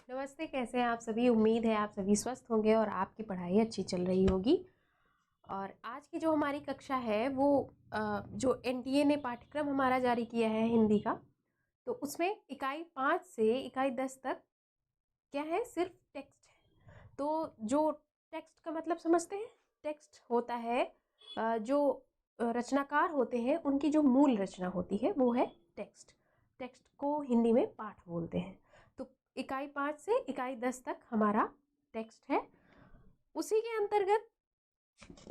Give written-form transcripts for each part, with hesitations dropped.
नमस्ते, कैसे हैं आप सभी। उम्मीद है आप सभी स्वस्थ होंगे और आपकी पढ़ाई अच्छी चल रही होगी। और आज की जो हमारी कक्षा है वो जो एनटीए ने पाठ्यक्रम हमारा जारी किया है हिंदी का, तो उसमें इकाई 5 से इकाई 10 तक क्या है, सिर्फ टेक्स्ट है। तो जो टेक्स्ट का मतलब समझते हैं, टेक्स्ट होता है जो रचनाकार होते हैं उनकी जो मूल रचना होती है वो है टेक्स्ट। टेक्स्ट को हिंदी में पाठ बोलते हैं। तो इकाई 5 से इकाई 10 तक हमारा टेक्स्ट है। उसी के अंतर्गत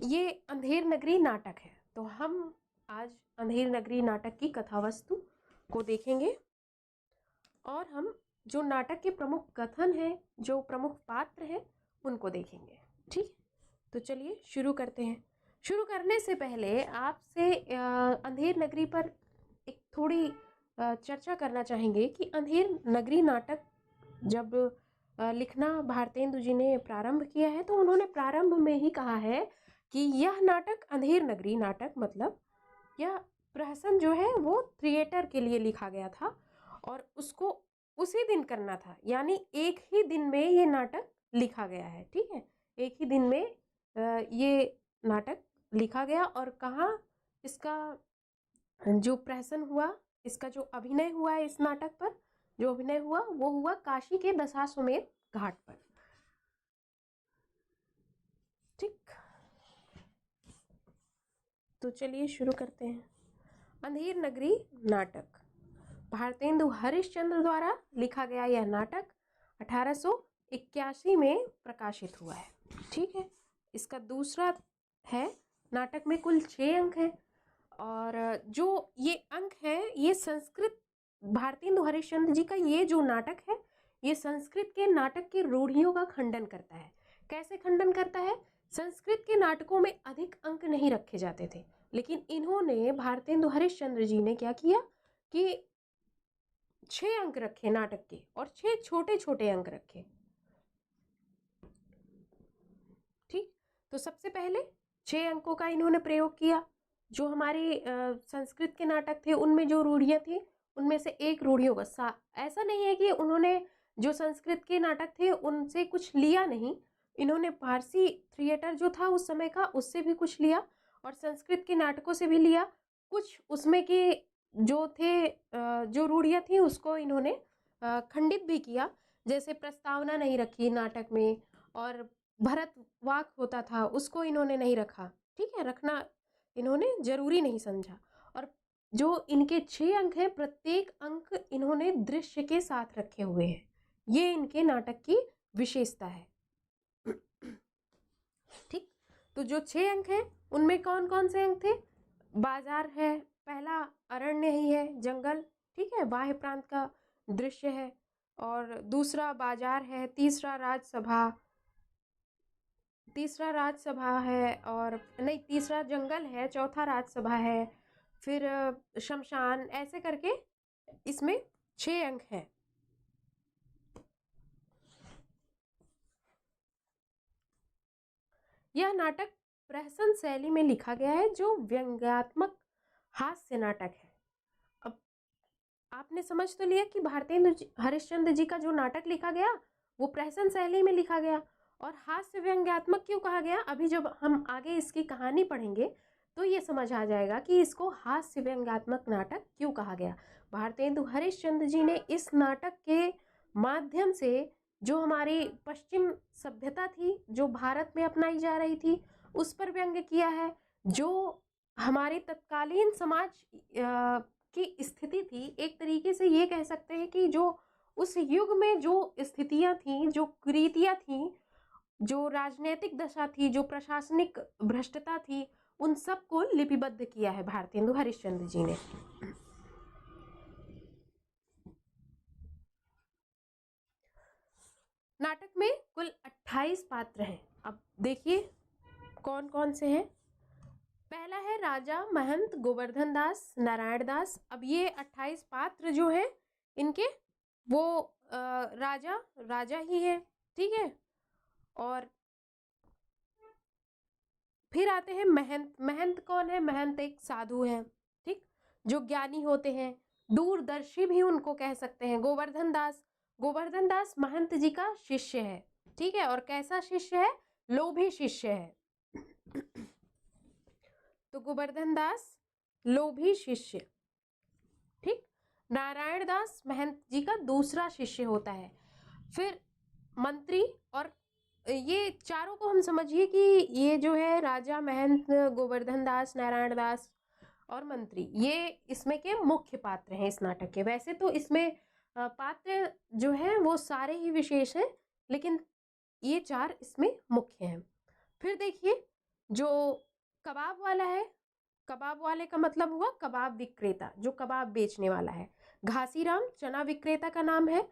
ये अंधेर नगरी नाटक है। तो हम आज अंधेर नगरी नाटक की कथा वस्तु को देखेंगे और हम जो नाटक के प्रमुख कथन हैं, जो प्रमुख पात्र हैं, उनको देखेंगे। ठीक, तो चलिए शुरू करते हैं। शुरू करने से पहले आपसे अंधेर नगरी पर एक थोड़ी चर्चा करना चाहेंगे कि अंधेर नगरी नाटक जब लिखना भारतेंदु जी ने प्रारंभ किया है तो उन्होंने प्रारंभ में ही कहा है कि यह नाटक अंधेर नगरी नाटक मतलब यह प्रहसन जो है वो थिएटर के लिए लिखा गया था और उसको उसी दिन करना था, यानी एक ही दिन में ये नाटक लिखा गया है। ठीक है, एक ही दिन में ये नाटक लिखा गया। और कहाँ इसका जो प्रहसन हुआ, इसका जो अभिनय हुआ इस नाटक पर, जो अभिनय हुआ वो हुआ काशी के दशाश्वमेध घाट पर। ठीक, तो चलिए शुरू करते हैं। अंधेर नगरी नाटक भारतेंदु हरिश्चंद्र द्वारा लिखा गया यह नाटक 1881 में प्रकाशित हुआ है। ठीक है, इसका दूसरा है। नाटक में कुल 6 अंक हैं और जो ये अंक हैं ये संस्कृत, भारतेंदु हरिश्चंद्र जी का ये जो नाटक है ये संस्कृत के नाटक की रूढ़ियों का खंडन करता है। कैसे खंडन करता है? संस्कृत के नाटकों में अधिक अंक नहीं रखे जाते थे, लेकिन इन्होंने, भारतेंदु हरिश्चंद्र जी ने क्या किया कि 6 अंक रखे नाटक के और 6 छोटे छोटे अंक रखे। ठीक, तो सबसे पहले 6 अंकों का इन्होंने प्रयोग किया। जो हमारे संस्कृत के नाटक थे उनमें जो रूढ़ियाँ थी उनमें से एक रूढ़ियों का ऐसा नहीं है कि उन्होंने जो संस्कृत के नाटक थे उनसे कुछ लिया नहीं, इन्होंने फारसी थिएटर जो था उस समय का उससे भी कुछ लिया और संस्कृत के नाटकों से भी लिया कुछ। उसमें के जो थे जो रूढ़ियाँ थी उसको इन्होंने खंडित भी किया। जैसे प्रस्तावना नहीं रखी नाटक में और भरत वाक होता था उसको इन्होंने नहीं रखा। ठीक है, रखना इन्होंने जरूरी नहीं समझा। और जो इनके 6 अंक हैं प्रत्येक अंक इन्होंने दृश्य के साथ रखे हुए हैं। ये इनके नाटक की विशेषता है। ठीक, तो जो 6 अंक हैं उनमें कौन कौन से अंक थे? बाजार है, पहला अरण्य ही है, जंगल। ठीक है, बाह्य प्रांत का दृश्य है। और दूसरा बाजार है, तीसरा राजसभा है, और नहीं, तीसरा जंगल है, चौथा राजसभा है, फिर शमशान, ऐसे करके इसमें 6 अंक हैं। यह नाटक प्रहसन शैली में लिखा गया है जो व्यंग्यात्मक हास्य नाटक है। अब आपने समझ तो लिया कि भारतेंदु हरिश्चंद्र जी का जो नाटक लिखा गया वो प्रहसन शैली में लिखा गया और हास्य व्यंग्यात्मक क्यों कहा गया। अभी जब हम आगे इसकी कहानी पढ़ेंगे तो ये समझ आ जाएगा कि इसको हास्य व्यंग्यात्मक नाटक क्यों कहा गया। भारतेंदु हरिश्चंद्र जी ने इस नाटक के माध्यम से जो हमारी पश्चिम सभ्यता थी, जो भारत में अपनाई जा रही थी, उस पर व्यंग्य किया है। जो हमारे तत्कालीन समाज की स्थिति थी, एक तरीके से ये कह सकते हैं कि जो उस युग में जो स्थितियां थी, जो कुरीतियां थी, जो राजनीतिक दशा थी, जो प्रशासनिक भ्रष्टता थी, उन सब को लिपिबद्ध किया है भारतेंदु हरिश्चंद्र जी ने। नाटक में कुल 28 पात्र हैं। अब देखिए कौन कौन से हैं। पहला है राजा, महंत, गोवर्धन दास, नारायण दास। अब ये 28 पात्र जो हैं इनके वो राजा ही है। ठीक है, और फिर आते हैं महंत। महंत कौन है? महंत एक साधु है, ठीक, जो ज्ञानी होते हैं, दूरदर्शी भी उनको कह सकते हैं। गोवर्धन दास, गोवर्धन दास महंत जी का शिष्य है, ठीक है। और कैसा शिष्य है? लोभी शिष्य है। तो गोवर्धन दास लोभी शिष्य, ठीक। नारायण दास महंत जी का दूसरा शिष्य होता है। फिर मंत्री, और ये चारों को हम समझिए कि ये जो है राजा, महंत, गोवर्धन दास, नारायण दास और मंत्री, ये इसमें के मुख्य पात्र हैं इस नाटक के। वैसे तो इसमें पात्र जो है वो सारे ही विशेष हैं, लेकिन ये चार इसमें मुख्य हैं। फिर देखिए, जो कबाब वाला है, कबाब वाले का मतलब हुआ कबाब विक्रेता, जो कबाब बेचने वाला है। घासीराम चना विक्रेता का नाम है।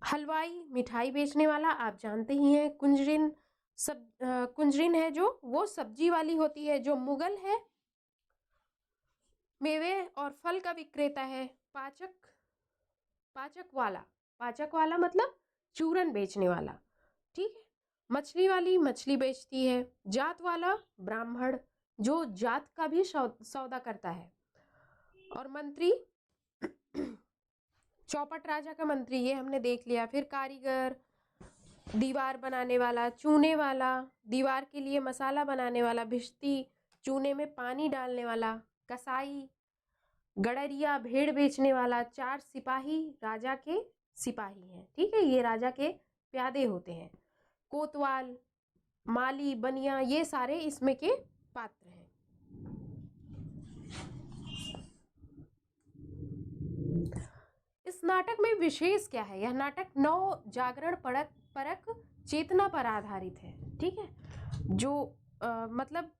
हलवाई मिठाई बेचने वाला आप जानते ही हैं। कुंजरिन कुंजरिन है जो, वो सब्जी वाली होती है। जो मुगल है, मेवे और फल का विक्रेता है। पाचक वाला मतलब चूरन बेचने वाला, ठीक है। मछली वाली मछली बेचती है। जात वाला ब्राह्मण, जो जात का भी सौदा करता है। और मंत्री चौपट राजा का मंत्री, ये हमने देख लिया। फिर कारीगर, दीवार बनाने वाला, चूने वाला, दीवार के लिए मसाला बनाने वाला, भिश्ती, चूने में पानी डालने वाला, कसाई, गड़रिया भेड़ बेचने वाला, चार सिपाही राजा के सिपाही हैं, ठीक है, ये राजा के प्यादे होते हैं। कोतवाल, माली, बनिया, ये सारे इसमें के पात्र हैं। इस नाटक में विशेष क्या है? यह नाटक नव जागरण परक चेतना पर आधारित है, ठीक है। जो मतलब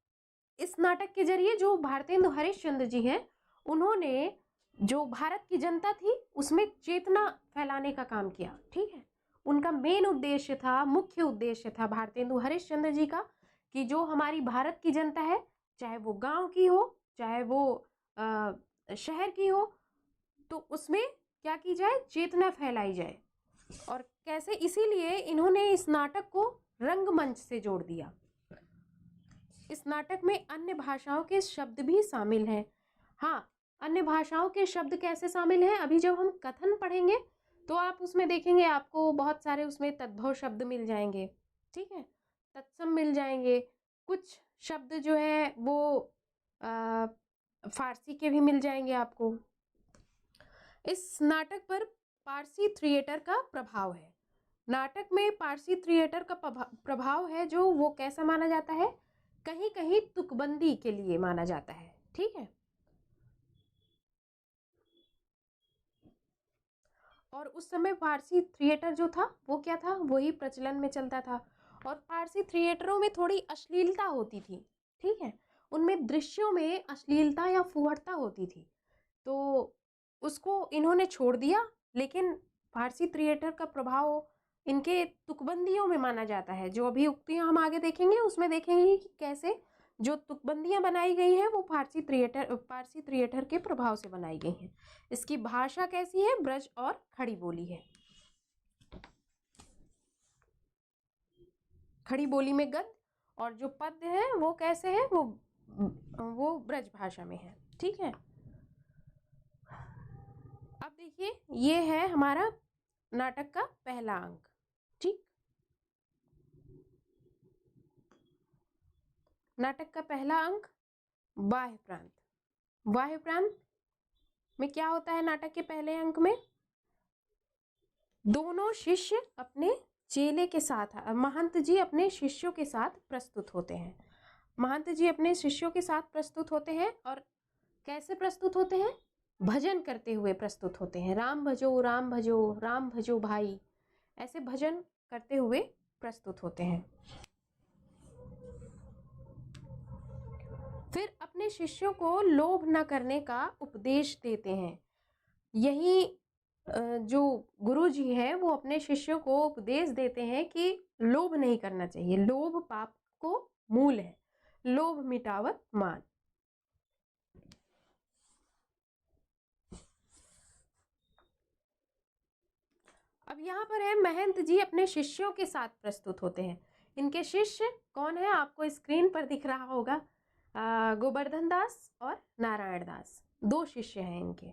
इस नाटक के जरिए जो भारतेंदु हरिश्चंद्र जी हैं, उन्होंने जो भारत की जनता थी उसमें चेतना फैलाने का काम किया, ठीक है। उनका मेन उद्देश्य था, मुख्य उद्देश्य था भारतेंदु हरिश्चंद्र जी का, कि जो हमारी भारत की जनता है, चाहे वो गांव की हो, चाहे वो शहर की हो, तो उसमें क्या की जाए? चेतना फैलाई जाए। और कैसे? इसीलिए इन्होंने इस नाटक को रंगमंच से जोड़ दिया। इस नाटक में अन्य भाषाओं के शब्द भी शामिल हैं। हाँ, अन्य भाषाओं के शब्द कैसे शामिल हैं? अभी जब हम कथन पढ़ेंगे तो आप उसमें देखेंगे, आपको बहुत सारे उसमें तद्भव शब्द मिल जाएंगे, ठीक है, तत्सम मिल जाएंगे। कुछ शब्द जो है वो फारसी के भी मिल जाएंगे आपको। इस नाटक पर पारसी थिएटर का प्रभाव है। नाटक में पारसी थिएटर का प्रभाव है, जो वो कैसा माना जाता है? कहीं कहीं तुकबंदी के लिए माना जाता है, ठीक है। और उस समय पारसी थिएटर जो था वो क्या था? वही प्रचलन में चलता था। और पारसी थिएटरों में थोड़ी अश्लीलता होती थी, ठीक है, उनमें दृश्यों में अश्लीलता या फुहड़ता होती थी, तो उसको इन्होंने छोड़ दिया। लेकिन फारसी थिएटर का प्रभाव इनके तुकबंदियों में माना जाता है। जो अभी उक्तियां हम आगे देखेंगे उसमें देखेंगे कि कैसे जो तुकबंदियां बनाई गई हैं वो फारसी थिएटर के प्रभाव से बनाई गई हैं। इसकी भाषा कैसी है? ब्रज और खड़ी बोली है। खड़ी बोली में गद्य, और जो पद्य है वो कैसे है? वो ब्रज भाषा में है, ठीक है। अब देखिए, ये है हमारा नाटक का पहला अंक, ठीक। नाटक का पहला अंक बाह्य प्रांत। बाह्य प्रांत में क्या होता है? नाटक के पहले अंक में दोनों शिष्य अपने चेले के साथ, महंत जी अपने शिष्यों के साथ प्रस्तुत होते हैं। महंत जी अपने शिष्यों के साथ प्रस्तुत होते हैं। और कैसे प्रस्तुत होते हैं? भजन करते हुए प्रस्तुत होते हैं। राम भजो राम भजो राम भजो भाई, ऐसे भजन करते हुए प्रस्तुत होते हैं। फिर अपने शिष्यों को लोभ न करने का उपदेश देते हैं। यही जो गुरु जी हैं वो अपने शिष्यों को उपदेश देते हैं कि लोभ नहीं करना चाहिए। लोभ पाप को मूल है। लोभ मिटावत मान। अब यहाँ पर है, महंत जी अपने शिष्यों के साथ प्रस्तुत होते हैं। इनके शिष्य कौन है? आपको स्क्रीन पर दिख रहा होगा, गोवर्धन दास और नारायण दास, दो शिष्य हैं इनके।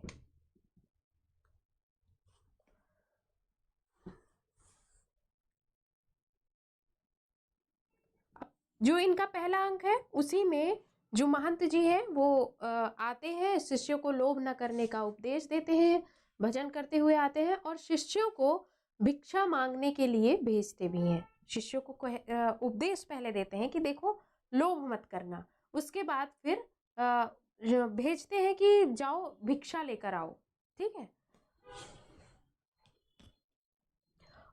जो इनका पहला अंक है उसी में जो महंत जी हैं वो आते हैं, शिष्यों को लोभ न करने का उपदेश देते हैं, भजन करते हुए आते हैं और शिष्यों को भिक्षा मांगने के लिए भेजते भी हैं। शिष्यों को उपदेश पहले देते हैं कि देखो लोभ मत करना, उसके बाद फिर भेजते हैं कि जाओ भिक्षा लेकर आओ। ठीक है।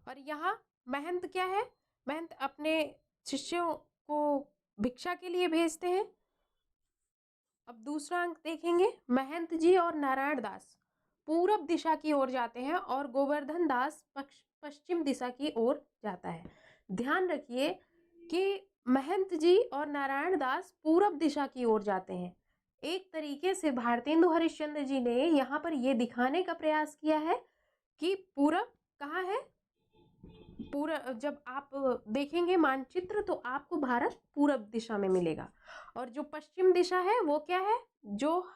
और यहाँ महंत क्या है, महंत अपने शिष्यों को भिक्षा के लिए भेजते हैं। अब दूसरा अंक देखेंगे, महंत जी और नारायण दास पूरब दिशा की ओर जाते हैं और गोवर्धन दास पश्चिम दिशा की ओर जाता है। ध्यान रखिए कि महंत जी और नारायण दास पूरब दिशा की ओर जाते हैं। एक तरीके से भारतेंदु हरिश्चंद्र जी ने यहाँ पर यह दिखाने का प्रयास किया है कि पूरब कहाँ है। पूरा जब आप देखेंगे मानचित्र तो आपको भारत पूरब दिशा में मिलेगा, और जो पश्चिम दिशा है वो क्या है, जो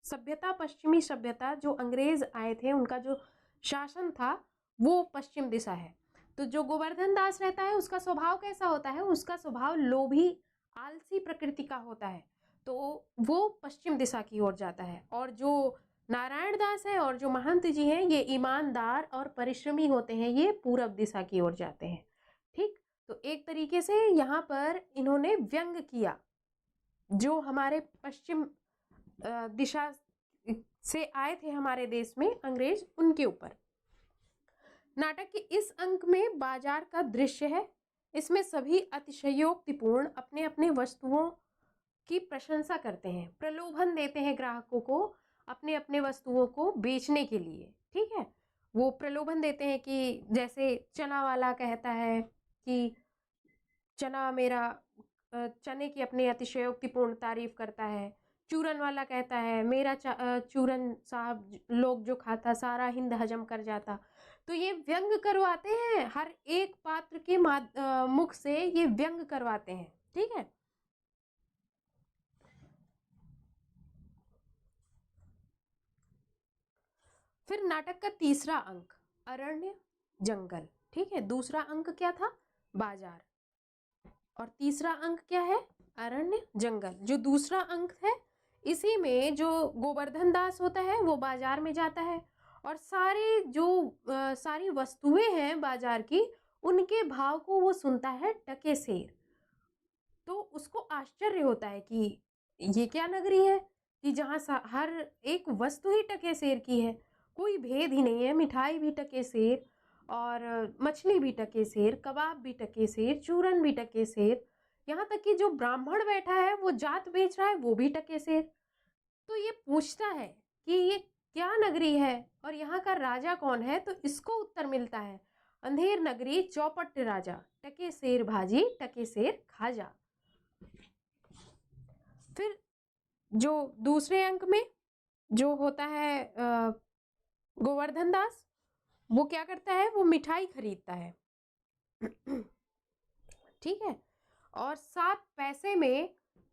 सभ्यता, पश्चिमी सभ्यता, जो अंग्रेज आए थे उनका जो शासन था वो पश्चिम दिशा है। तो जो गोवर्धन दास रहता है उसका स्वभाव कैसा होता है, उसका स्वभाव लोभी आलसी प्रकृति का होता है, तो वो पश्चिम दिशा की ओर जाता है। और जो नारायण दास है और जो महंत जी हैं ये ईमानदार और परिश्रमी होते हैं, ये पूरब दिशा की ओर जाते हैं। ठीक, तो एक तरीके से यहाँ पर इन्होंने व्यंग किया जो हमारे पश्चिम दिशा से आए थे हमारे देश में अंग्रेज, उनके ऊपर। नाटक के इस अंक में बाजार का दृश्य है। इसमें सभी अतिशयोक्तिपूर्ण अपने अपने वस्तुओं की प्रशंसा करते हैं, प्रलोभन देते हैं ग्राहकों को अपने अपने वस्तुओं को बेचने के लिए। ठीक है, वो प्रलोभन देते हैं कि जैसे चना वाला कहता है कि चना मेरा, चने की अपनी अतिशयोक्तिपूर्ण तारीफ करता है। चूरन वाला कहता है मेरा चूरन साहब लोग जो खाता सारा हिंद हजम कर जाता। तो ये व्यंग करवाते हैं, हर एक पात्र के मुख से ये व्यंग करवाते हैं। ठीक है, फिर नाटक का तीसरा अंक अरण्य जंगल। ठीक है, दूसरा अंक क्या था, बाजार, और तीसरा अंक क्या है, अरण्य जंगल। जो दूसरा अंक है इसी में जो गोवर्धन दास होता है वो बाजार में जाता है और सारी वस्तुएं हैं बाजार की, उनके भाव को वो सुनता है टके सेर। तो उसको आश्चर्य होता है कि ये क्या नगरी है कि जहाँ हर एक वस्तु ही टके सेर की है, कोई भेद ही नहीं है। मिठाई भी टके सेर और मछली भी टके सेर, कबाब भी टके सेर, चूरन भी टके सेर, यहाँ तक कि जो ब्राह्मण बैठा है वो जात बेच रहा है वो भी टके सेर। तो ये पूछता है कि ये क्या नगरी है और यहाँ का राजा कौन है, तो इसको उत्तर मिलता है अंधेर नगरी चौपट राजा, टके सेर भाजी टके सेर खाजा। फिर जो दूसरे अंक में जो होता है गोवर्धन दास, वो क्या करता है, वो मिठाई खरीदता है। ठीक है, और 7 पैसे में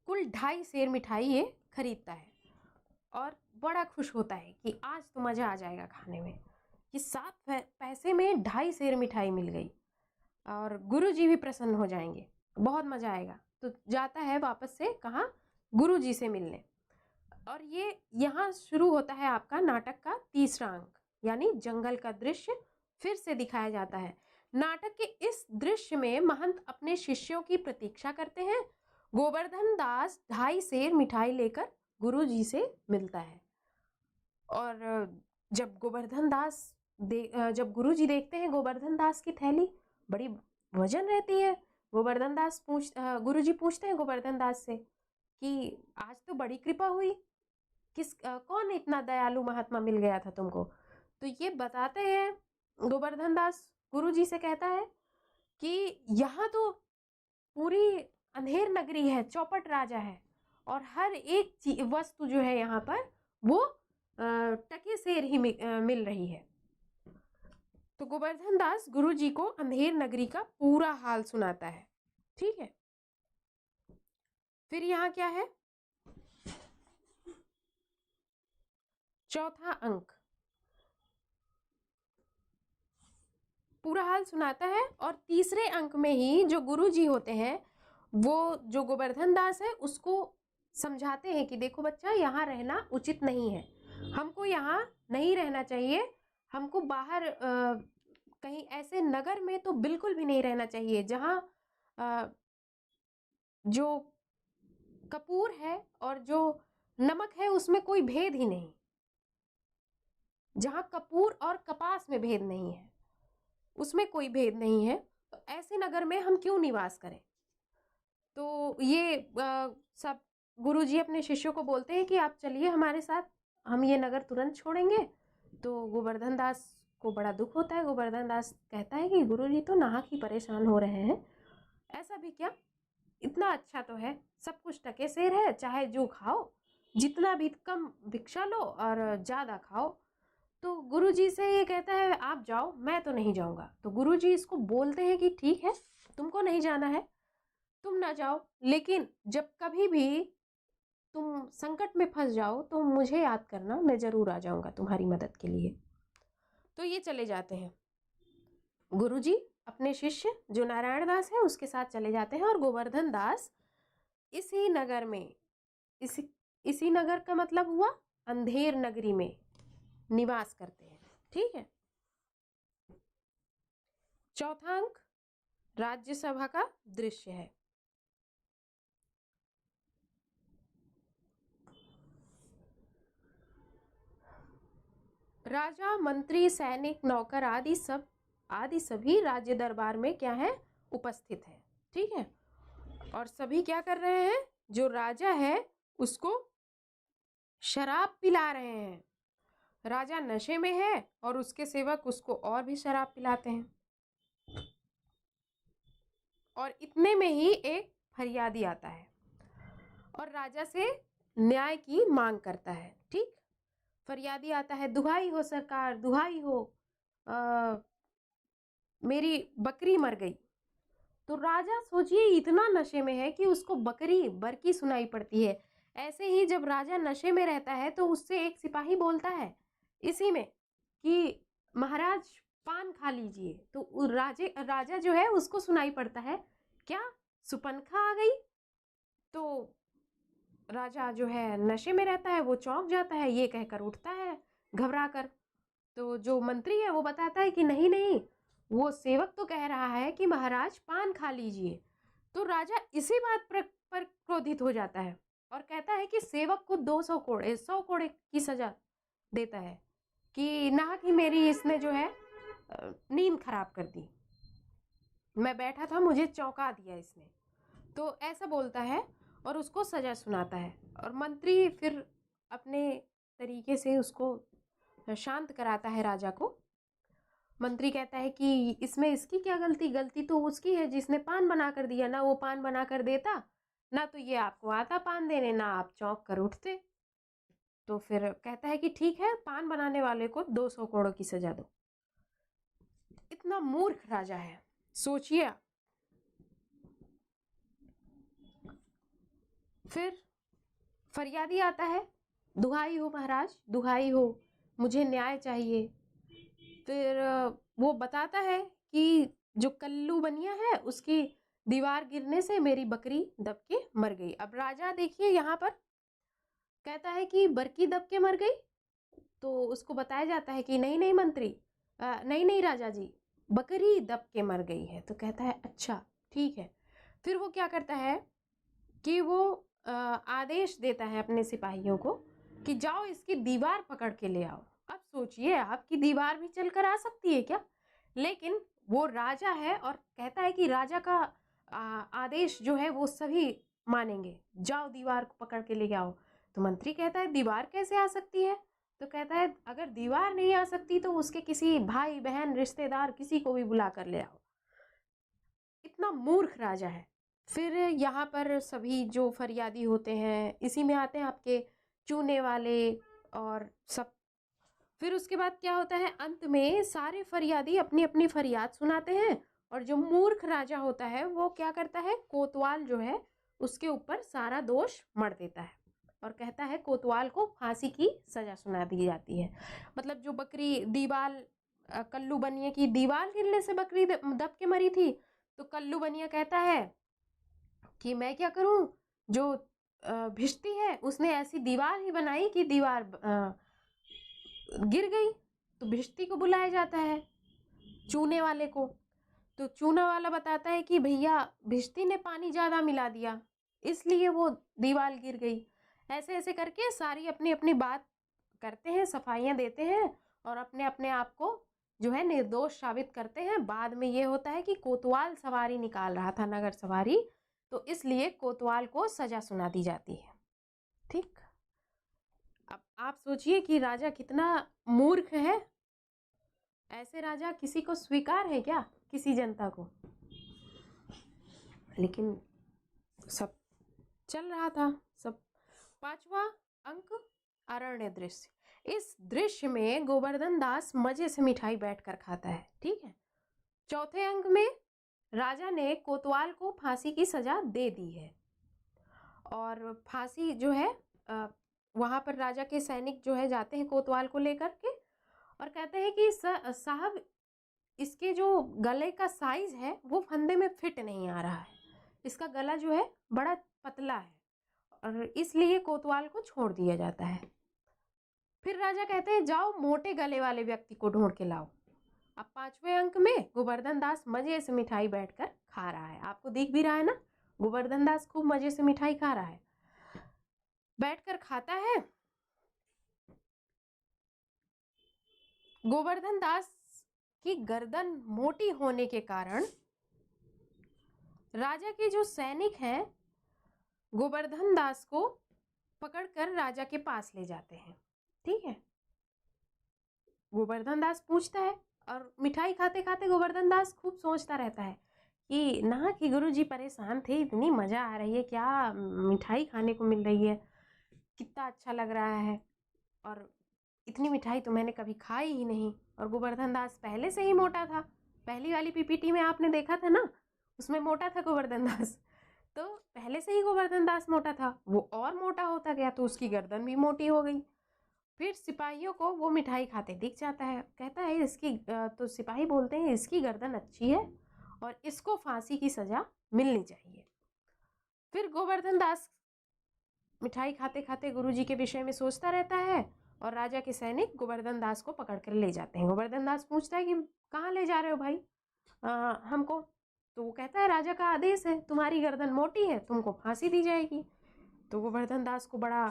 कुल 2.5 सेर मिठाई ये खरीदता है और बड़ा खुश होता है कि आज तो मज़ा आ जाएगा खाने में, कि 7 पैसे में 2.5 सेर मिठाई मिल गई और गुरुजी भी प्रसन्न हो जाएंगे, बहुत मज़ा आएगा। तो जाता है वापस से कहाँ, गुरुजी से मिलने। और ये यहाँ शुरू होता है आपका नाटक का तीसरा अंक, यानी जंगल का दृश्य फिर से दिखाया जाता है। नाटक के इस दृश्य में महंत अपने शिष्यों की प्रतीक्षा करते हैं। गोवर्धन दास 2.5 सेर मिठाई लेकर गुरुजी से मिलता है और जब जब गुरुजी देखते हैं गोवर्धन दास की थैली बड़ी वजन रहती है, गुरुजी पूछते हैं गोवर्धन दास से कि आज तो बड़ी कृपा हुई, कौन इतना दयालु महात्मा मिल गया था तुमको। तो ये बताते हैं गोवर्धन दास गुरुजी से कहता है कि यहाँ तो पूरी अंधेर नगरी है, चौपट राजा है और हर एक वस्तु जो है यहाँ पर वो टके सेर ही मिल रही है। तो गोवर्धन दास गुरुजी को अंधेर नगरी का पूरा हाल सुनाता है। ठीक है, फिर यहाँ क्या है, चौथा अंक पूरा हाल सुनाता है और तीसरे अंक में ही जो गुरुजी होते हैं वो जो गोवर्धन दास है उसको समझाते हैं कि देखो बच्चा, यहाँ रहना उचित नहीं है, हमको यहाँ नहीं रहना चाहिए, हमको बाहर कहीं ऐसे नगर में तो बिल्कुल भी नहीं रहना चाहिए जहाँ जो कपूर है और जो नमक है उसमें कोई भेद ही नहीं, जहाँ कपूर और कपास में भेद नहीं है, उसमें कोई भेद नहीं है, तो ऐसे नगर में हम क्यों निवास करें। तो ये सब गुरुजी अपने शिष्यों को बोलते हैं कि आप चलिए हमारे साथ, हम ये नगर तुरंत छोड़ेंगे। तो गोवर्धन दास को बड़ा दुख होता है। गोवर्धन दास कहता है कि गुरुजी तो नाहक ही परेशान हो रहे हैं, ऐसा भी क्या, इतना अच्छा तो है, सब कुछ टके सेर है, चाहे जो खाओ, जितना भी कम भिक्षा लो और ज़्यादा खाओ। तो गुरुजी से ये कहता है आप जाओ, मैं तो नहीं जाऊंगा। तो गुरुजी इसको बोलते हैं कि ठीक है, तुमको नहीं जाना है, तुम ना जाओ, लेकिन जब कभी भी तुम संकट में फंस जाओ तो मुझे याद करना, मैं जरूर आ जाऊंगा तुम्हारी मदद के लिए। तो ये चले जाते हैं, गुरुजी अपने शिष्य जो नारायण दास है उसके साथ चले जाते हैं, और गोवर्धन दास इसी नगर में, इसी नगर का मतलब हुआ अंधेर नगरी में निवास करते हैं। ठीक है। चौथा अंक राज्यसभा का दृश्य है। राजा, मंत्री, सैनिक, नौकर आदि सभी राज्य दरबार में क्या है, उपस्थित है। ठीक है। और सभी क्या कर रहे हैं, जो राजा है उसको शराब पिला रहे हैं। राजा नशे में है और उसके सेवक उसको और भी शराब पिलाते हैं। और इतने में ही एक फरियादी आता है और राजा से न्याय की मांग करता है। ठीक, फरियादी आता है, दुहाई हो सरकार, दुहाई हो, मेरी बकरी मर गई। तो राजा सोचिए इतना नशे में है कि उसको बकरी बरकी सुनाई पड़ती है। ऐसे ही जब राजा नशे में रहता है तो उससे एक सिपाही बोलता है इसी में कि महाराज पान खा लीजिए। तो राजा जो है उसको सुनाई पड़ता है क्या, सुपनखा आ गई। तो राजा जो है नशे में रहता है, वो चौंक जाता है, ये कहकर उठता है घबरा कर। तो जो मंत्री है वो बताता है कि नहीं नहीं, वो सेवक तो कह रहा है कि महाराज पान खा लीजिए। तो राजा इसी बात पर क्रोधित हो जाता है और कहता है कि सेवक को 200 कोड़े 100 कोड़े की सजा देता है कि नाहक ही मेरी इसने जो है नींद खराब कर दी, मैं बैठा था मुझे चौंका दिया इसने। तो ऐसा बोलता है और उसको सजा सुनाता है। और मंत्री फिर अपने तरीके से उसको शांत कराता है राजा को। मंत्री कहता है कि इसमें इसकी क्या गलती, गलती तो उसकी है जिसने पान बना कर दिया, ना वो पान बना कर देता, ना तो ये आपको आता पान देने, ना आप चौंक कर उठते। तो फिर कहता है कि ठीक है, पान बनाने वाले को 200 कोड़ों की सजा दो। इतना मूर्ख राजा है, सोचिए। फिर फरियादी आता है, दुहाई हो महाराज, दुहाई हो, मुझे न्याय चाहिए। फिर वो बताता है कि जो कल्लू बनिया है उसकी दीवार गिरने से मेरी बकरी दब के मर गई। अब राजा देखिए यहाँ पर कहता है कि बरकी दब के मर गई। तो उसको बताया जाता है कि नहीं नहीं मंत्री, नहीं नहीं राजा जी, बकरी दब के मर गई है। तो कहता है अच्छा ठीक है। फिर वो क्या करता है कि वो आदेश देता है अपने सिपाहियों को कि जाओ इसकी दीवार पकड़ के ले आओ। अब सोचिए, आपकी दीवार भी चलकर आ सकती है क्या? लेकिन वो राजा है और कहता है कि राजा का आदेश जो है वो सभी मानेंगे, जाओ दीवार को पकड़ के ले आओ। तो मंत्री कहता है दीवार कैसे आ सकती है? तो कहता है अगर दीवार नहीं आ सकती तो उसके किसी भाई बहन रिश्तेदार किसी को भी बुला कर ले आओ। इतना मूर्ख राजा है। फिर यहाँ पर सभी जो फरियादी होते हैं, इसी में आते हैं आपके चूने वाले और सब। फिर उसके बाद क्या होता है, अंत में सारे फरियादी अपनी अपनी फरियाद सुनाते हैं और जो मूर्ख राजा होता है वो क्या करता है, कोतवाल जो है उसके ऊपर सारा दोष मढ़ देता है और कहता है कोतवाल को फांसी की सजा सुना दी जाती है। मतलब जो बकरी दीवार, कल्लू बनिया की दीवार गिरने से बकरी दब के मरी थी, तो कल्लू बनिया कहता है कि मैं क्या करूं, जो भिष्टी है उसने ऐसी दीवार ही बनाई कि दीवार गिर गई। तो भिष्टी को बुलाया जाता है, चूने वाले को। तो चूना वाला बताता है कि भैया भिष्टी ने पानी ज़्यादा मिला दिया, इसलिए वो दीवार गिर गई। ऐसे ऐसे करके सारी अपनी अपनी बात करते हैं, सफाइयाँ देते हैं और अपने अपने आप को जो है निर्दोष साबित करते हैं। बाद में ये होता है कि कोतवाल सवारी निकाल रहा था, नगर सवारी, तो इसलिए कोतवाल को सजा सुना दी जाती है। ठीक, अब आप सोचिए कि राजा कितना मूर्ख है। ऐसे राजा किसी को स्वीकार है क्या, किसी जनता को? लेकिन सब चल रहा था सब। 5वां अंक, अरण्य दृश्य। इस दृश्य में गोवर्धन दास मजे से मिठाई बैठकर खाता है। ठीक है। 4थे अंक में राजा ने कोतवाल को फांसी की सजा दे दी है और फांसी जो है वहां पर राजा के सैनिक जो है जाते हैं कोतवाल को लेकर के और कहते हैं कि साहब इसके जो गले का साइज है वो फंदे में फिट नहीं आ रहा है, इसका गला जो है बड़ा पतला है और इसलिए कोतवाल को छोड़ दिया जाता है। फिर राजा कहते हैं जाओ मोटे गले वाले व्यक्ति को ढूंढ के लाओ। अब 5वें अंक में गोवर्धन दास मजे से मिठाई बैठकर खा रहा है। आपको दिख भी रहा है ना, गोवर्धन दास खूब मजे से मिठाई खा रहा है, बैठकर खाता है। गोवर्धन दास की गर्दन मोटी होने के कारण राजा के जो सैनिक हैं गोवर्धन दास को पकड़कर राजा के पास ले जाते हैं। ठीक है। गोवर्धन दास पूछता है और मिठाई खाते खाते गोवर्धन दास खूब सोचता रहता है कि ना कि गुरुजी परेशान थे, इतनी मजा आ रही है, क्या मिठाई खाने को मिल रही है, कितना अच्छा लग रहा है और इतनी मिठाई तो मैंने कभी खाई ही नहीं। और गोवर्धन दास पहले से ही मोटा था, पहली वाली पीपीटी में आपने देखा था ना, उसमें मोटा था गोवर्धन दास। तो पहले से ही गोवर्धन दास मोटा था, वो और मोटा होता गया तो उसकी गर्दन भी मोटी हो गई। फिर सिपाहियों को वो मिठाई खाते दिख जाता है, कहता है इसकी तो सिपाही बोलते हैं इसकी गर्दन अच्छी है और इसको फांसी की सजा मिलनी चाहिए। फिर गोवर्धन दास मिठाई खाते खाते गुरुजी के विषय में सोचता रहता है और राजा के सैनिक गोवर्धन दास को पकड़ कर ले जाते हैं। गोवर्धन दास पूछता है कि कहाँ ले जा रहे हो भाई हमको? तो वो कहता है राजा का आदेश है, तुम्हारी गर्दन मोटी है, तुमको फांसी दी जाएगी। तो गोवर्धन दास को बड़ा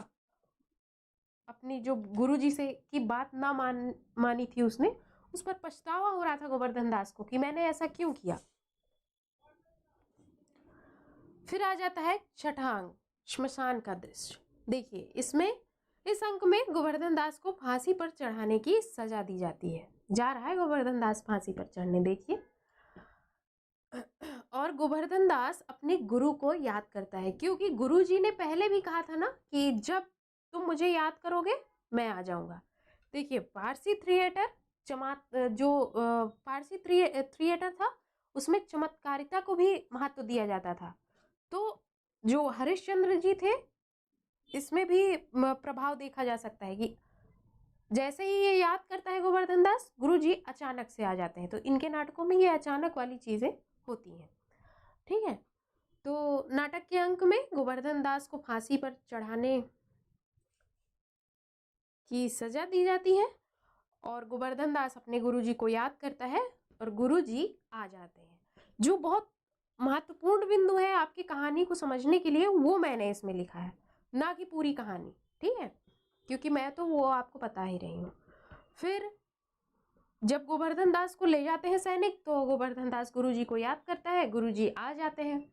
अपनी जो गुरुजी से की बात ना मानी थी उसने, उस पर पछतावा हो रहा था गोवर्धन दास को कि मैंने ऐसा क्यों किया। फिर आ जाता है 6ठा अंक, श्मशान का दृश्य। देखिए इसमें इस अंक में गोवर्धन दास को फांसी पर चढ़ाने की सजा दी जाती है। जा रहा है गोवर्धन दास फांसी पर चढ़ने, देखिए। और गोवर्धन दास अपने गुरु को याद करता है क्योंकि गुरुजी ने पहले भी कहा था ना कि जब तुम मुझे याद करोगे मैं आ जाऊंगा। देखिए पारसी थिएटर पारसी थिएटर था उसमें चमत्कारिता को भी महत्व दिया जाता था। तो जो हरिश्चंद्र जी थे इसमें भी प्रभाव देखा जा सकता है कि जैसे ही ये याद करता है गोवर्धन दास, गुरुजी अचानक से आ जाते हैं। तो इनके नाटकों में ये अचानक वाली चीजें होती हैं। ठीक है। तो नाटक के अंक में गोवर्धन दास को फांसी पर चढ़ाने की सजा दी जाती है और गोवर्धन दास अपने गुरुजी को याद करता है और गुरुजी आ जाते हैं। जो बहुत महत्वपूर्ण बिंदु है आपकी कहानी को समझने के लिए वो मैंने इसमें लिखा है, ना कि पूरी कहानी। ठीक है, क्योंकि मैं तो वो आपको बता ही रही हूँ। फिर जब गोवर्धन दास को ले जाते हैं सैनिक तो गोवर्धन दास गुरुजी को याद करता है, गुरुजी आ जाते हैं।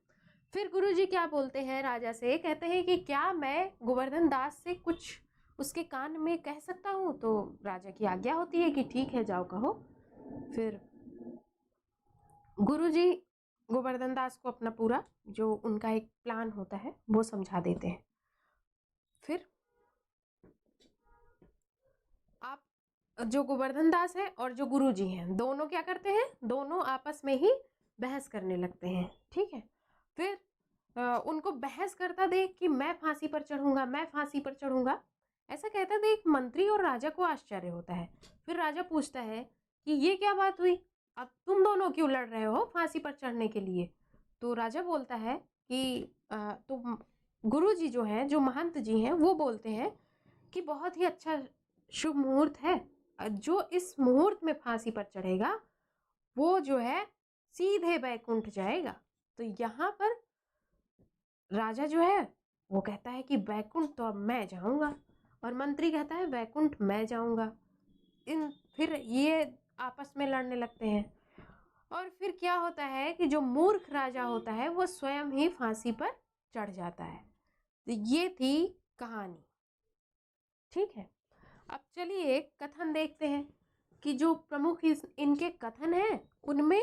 फिर गुरुजी क्या बोलते हैं राजा से, कहते हैं कि क्या मैं गोवर्धन दास से कुछ उसके कान में कह सकता हूँ? तो राजा की आज्ञा होती है कि ठीक है जाओ कहो। फिर गुरुजी गोवर्धन दास को अपना पूरा जो उनका एक प्लान होता है वो समझा देते हैं। फिर आप जो गोवर्धन दास है और जो गुरुजी हैं दोनों क्या करते हैं, दोनों आपस में ही बहस करने लगते हैं। ठीक है। फिर उनको बहस करता देख कि मैं फांसी पर चढ़ूंगा, मैं फांसी पर चढ़ूंगा, ऐसा कहता देख मंत्री और राजा को आश्चर्य होता है। फिर राजा पूछता है कि ये क्या बात हुई, अब तुम दोनों क्यों लड़ रहे हो फांसी पर चढ़ने के लिए? तो राजा बोलता है कि तो गुरु जी जो हैं, जो महंत जी हैं, वो बोलते हैं कि बहुत ही अच्छा शुभ मुहूर्त है, जो इस मुहूर्त में फांसी पर चढ़ेगा वो जो है सीधे बैकुंठ जाएगा। तो यहाँ पर राजा जो है वो कहता है कि बैकुंठ तो अब मैं जाऊंगा, और मंत्री कहता है बैकुंठ मैं जाऊंगा। फिर ये आपस में लड़ने लगते हैं, और फिर क्या होता है कि जो मूर्ख राजा होता है वो स्वयं ही फांसी पर चढ़ जाता है। तो ये थी कहानी। ठीक है, अब चलिए कथन देखते हैं कि जो प्रमुख इनके कथन हैं उनमें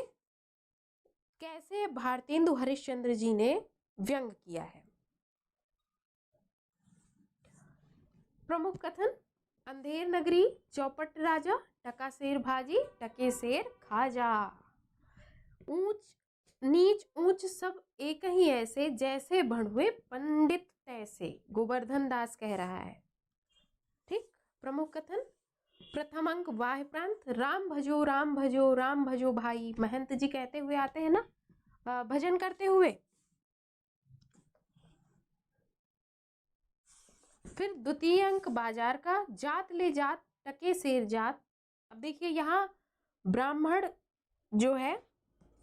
कैसे भारतेंदु हरिश्चंद्र जी ने व्यंग किया है। प्रमुख कथन: अंधेर नगरी चौपट राजा, टका शेर भाजी, टके शेर खाजा। ऊंच नीच ऊंच सब एक ही ऐसे, जैसे भणुए पंडित तैसे। गोवर्धन दास कह रहा है। ठीक, प्रमुख कथन: प्रथम अंक वाह्य प्रांत, राम भजो राम भजो राम भजो भाई। महंत जी कहते हुए आते हैं ना भजन करते हुए। फिर द्वितीय अंक बाजार का, जात ले जात टके शेर जात। अब देखिए यहाँ ब्राह्मण जो है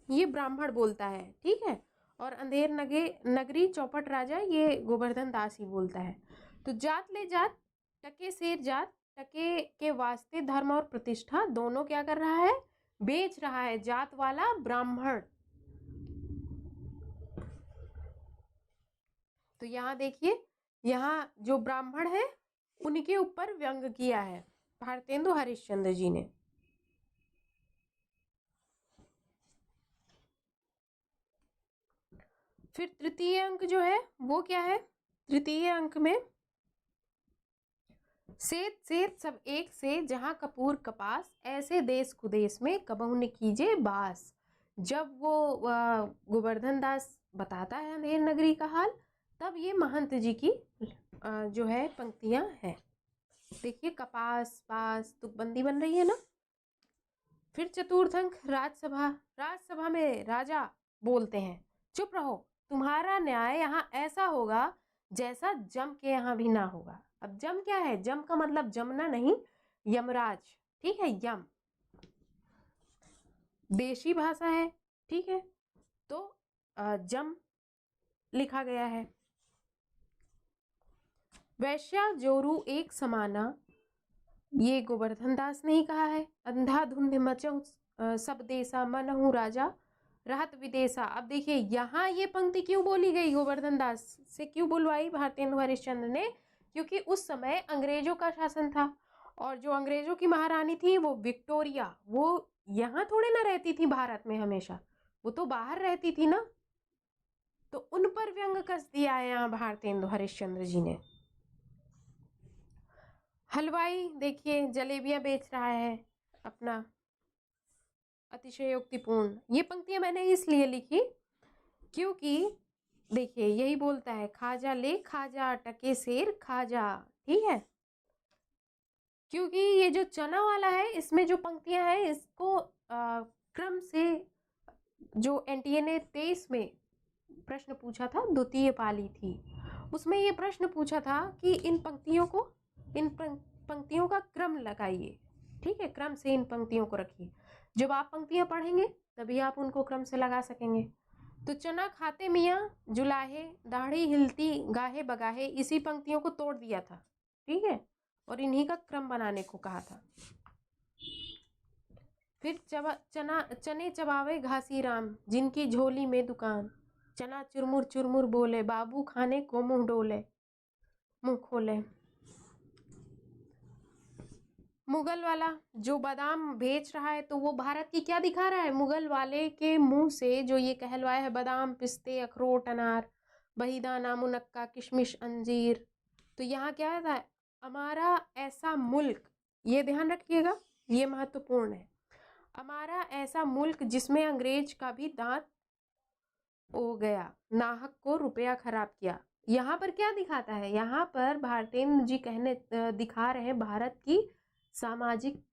ये ब्राह्मण बोलता है, ठीक है, और अंधेर नगरी चौपट राजा ये गोवर्धन दास ही बोलता है। तो जात ले जात टके शेर जात, टके के वास्ते धर्म और प्रतिष्ठा दोनों क्या कर रहा है, बेच रहा है जात वाला ब्राह्मण। तो यहाँ देखिए, यहाँ जो ब्राह्मण है उनके ऊपर व्यंग किया है भारतेंदु हरिश्चंद्र जी ने। फिर तृतीय अंक जो है वो क्या है, तृतीय अंक में सेत सेत सब एक से, जहां कपूर कपास, ऐसे देश कुदेश में कबहु न कीजे बास। जब वो गोवर्धन दास बताता है अंधेर नगरी का हाल, तब ये महंत जी की जो है पंक्तियां हैं। देखिए कपास पास तुकबंदी बन रही है ना। फिर चतुर्थ अंक राजसभा। राजसभा में राजा बोलते हैं, चुप रहो, तुम्हारा न्याय यहाँ ऐसा होगा जैसा जम के यहाँ भी ना होगा। अब जम क्या है, जम का मतलब जमना नहीं, यमराज, ठीक है, यम देशी भाषा है, ठीक है, तो जम लिखा गया है। वैश्या जोरू एक समाना, ये गोवर्धन दास ने ही कहा है। अंधाधुंध मचऊ सब देसा, मनहु राजा रहत विदेशा। अब देखिए यहाँ ये पंक्ति क्यों बोली गई, गोवर्धन दास से क्यों बुलवाई भारतेंदु हरिश्चंद्र ने, क्योंकि उस समय अंग्रेजों का शासन था, और जो अंग्रेजों की महारानी थी वो विक्टोरिया, वो यहाँ थोड़े ना रहती थी भारत में हमेशा, वो तो बाहर रहती थी ना। तो उन पर व्यंग कस दिया है यहाँ भारतेंदु हरिश्चंद्र जी ने। हलवाई देखिए जलेबियां बेच रहा है अपना, अतिशयोक्तिपूर्ण। ये पंक्तियां मैंने इसलिए लिखी क्योंकि देखिए यही बोलता है, खाजा ले खाजा टके शेर खाजा, ठीक है। क्योंकि ये जो चना वाला है इसमें जो पंक्तियां हैं इसको क्रम से जो एनटीए ने 23 में प्रश्न पूछा था, द्वितीय पाली थी, उसमें ये प्रश्न पूछा था कि इन पंक्तियों का क्रम लगाइए, ठीक है, क्रम से इन पंक्तियों को रखिए। जब आप पंक्तियां पढ़ेंगे तभी आप उनको क्रम से लगा सकेंगे। तो चना खाते मियाँ जुलाहे, दाढ़ी हिलती गाहे बगाहे, इसी पंक्तियों को तोड़ दिया था, ठीक है, और इन्हीं का क्रम बनाने को कहा था। फिर चने चबावे घासी राम, जिनकी झोली में दुकान, चना चुरमुर चुरमुर बोले, बाबू खाने को मुंह खोले। मुगल वाला जो बादाम बेच रहा है तो वो भारत की क्या दिखा रहा है, मुगल वाले के मुंह से जो ये कहलवाया है, बादाम पिस्ते अखरोट अनार बहीदाना मुनक्का किशमिश अंजीर। तो यहाँ क्या था, हमारा ऐसा मुल्क, ये ध्यान रखिएगा, ये महत्वपूर्ण है, हमारा ऐसा मुल्क जिसमें अंग्रेज का भी दांत हो गया, नाहक को रुपया खराब किया। यहाँ पर क्या दिखाता है, यहाँ पर भारतेंद्र जी दिखा रहे हैं भारत की सामाजिक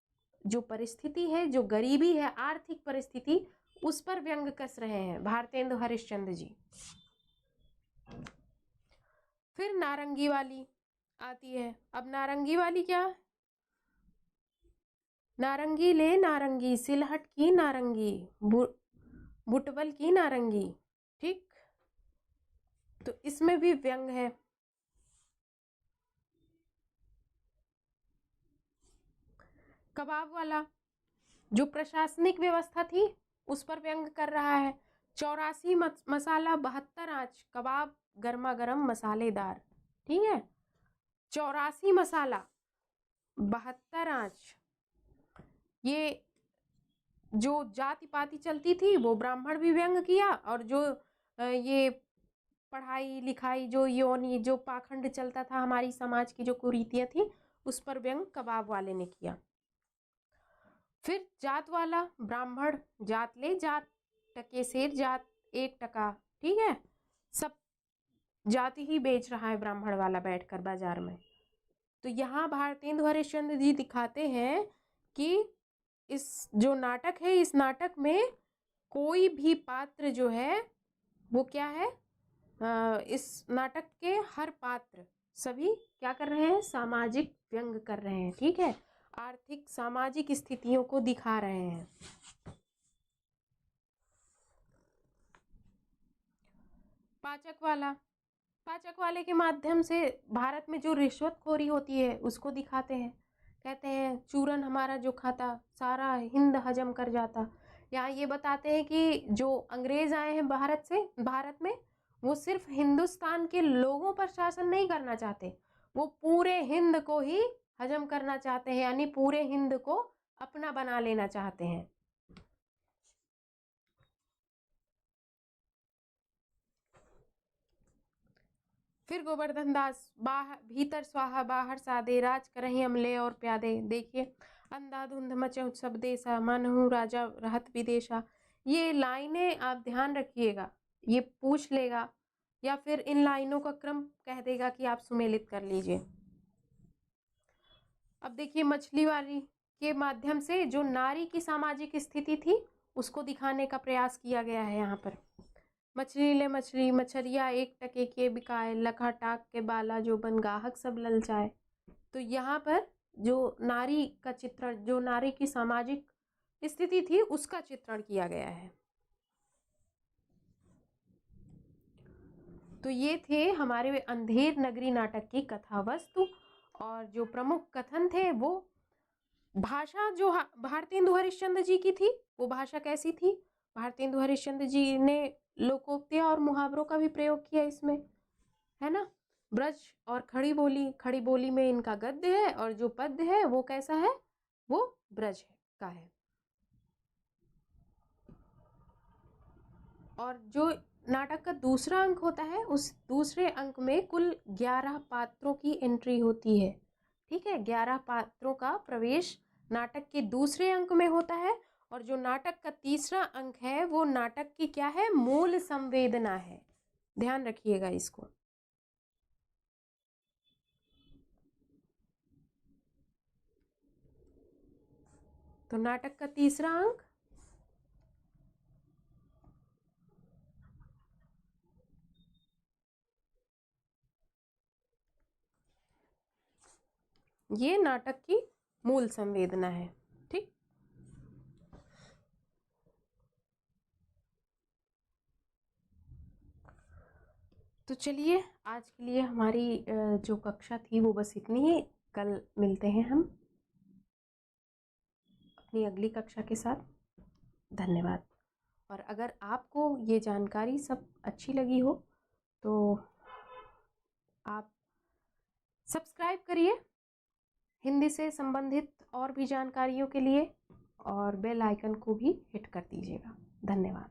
जो परिस्थिति है, जो गरीबी है, आर्थिक परिस्थिति, उस पर व्यंग कस रहे हैं भारतेंदु हरिश्चंद्र जी। फिर नारंगी वाली आती है। अब नारंगी वाली क्या? नारंगी ले नारंगी, सिलहट की नारंगी, बुटवल की नारंगी। ठीक, तो इसमें भी व्यंग है। कबाब वाला जो प्रशासनिक व्यवस्था थी उस पर व्यंग कर रहा है। 84 मसाला 72 आंच, कबाब गर्मा गर्म मसालेदार। ठीक है, 84 मसाला 72 आंच। ये जो जाति पाति चलती थी वो ब्राह्मण भी व्यंग किया, और जो ये पढ़ाई लिखाई जो योनि जो पाखंड चलता था, हमारी समाज की जो कुरीतियां थी, उस पर व्यंग कबाब वाले ने किया। फिर जात वाला, ब्राह्मण जात ले जात, टके सेर जात 1 टका। ठीक है, सब जाति ही बेच रहा है ब्राह्मण वाला बैठकर बाजार में। तो यहाँ भारतेंदु हरिश्चंद्र जी दिखाते हैं कि इस जो नाटक है, इस नाटक में कोई भी पात्र जो है वो क्या है, इस नाटक के हर पात्र सभी क्या कर रहे हैं, सामाजिक व्यंग कर रहे हैं। ठीक है, आर्थिक सामाजिक स्थितियों को दिखा रहे हैं। पाचक वाला, पाचक वाले के माध्यम से भारत में जो रिश्वतखोरी होती है उसको दिखाते हैं। कहते हैं चूरन हमारा जो खाता सारा हिंद हजम कर जाता। यहाँ ये बताते हैं कि जो अंग्रेज आए हैं भारत में, वो सिर्फ हिंदुस्तान के लोगों पर शासन नहीं करना चाहते, वो पूरे हिंद को ही हजम करना चाहते हैं, यानी पूरे हिंद को अपना बना लेना चाहते हैं। फिर गोवर्धन दास, बाहर भीतर स्वाहा बाहर सादे, राज करही अमले और प्यादे। देखिए, अंधाधुंध मचे सब देशा, मनहु राजा रहत विदेशा। ये लाइनें आप ध्यान रखिएगा, ये पूछ लेगा या फिर इन लाइनों का क्रम कह देगा कि आप सुमेलित कर लीजिए। अब देखिए, मछली वाली के माध्यम से जो नारी की सामाजिक स्थिति थी उसको दिखाने का प्रयास किया गया है। यहाँ पर मछली ले मछली, मछरिया 1 टके के बिकाए, लखा टाक के बाला जो बन गाहक सब ललचाए। तो यहाँ पर जो नारी का चित्रण, जो नारी की सामाजिक स्थिति थी उसका चित्रण किया गया है। तो ये थे हमारे अंधेर नगरी नाटक की कथा वस्तु, और जो प्रमुख कथन थे वो भाषा जो भारतेंदु हरिश्चंद्र जी की थी, वो भाषा कैसी थी। भारतेंदु हरिश्चंद्र जी ने लोकोक्तियां और मुहावरों का भी प्रयोग किया इसमें, है ना। ब्रज और खड़ी बोली में इनका गद्य है, और जो पद्य है वो कैसा है, वो ब्रज का है। और जो नाटक का दूसरा अंक होता है, उस दूसरे अंक में कुल 11 पात्रों की एंट्री होती है। ठीक है, 11 पात्रों का प्रवेश नाटक के दूसरे अंक में होता है। और जो नाटक का तीसरा अंक है वो नाटक की क्या है, मूल संवेदना है। ध्यान रखिएगा इसको। तो नाटक का तीसरा अंक ये नाटक की मूल संवेदना है। ठीक, तो चलिए आज के लिए हमारी जो कक्षा थी वो बस इतनी ही। कल मिलते हैं हम अपनी अगली कक्षा के साथ। धन्यवाद। और अगर आपको ये जानकारी सब अच्छी लगी हो तो आप सब्सक्राइब करिए हिंदी से संबंधित और भी जानकारियों के लिए, और बेल आइकन को भी हिट कर दीजिएगा। धन्यवाद।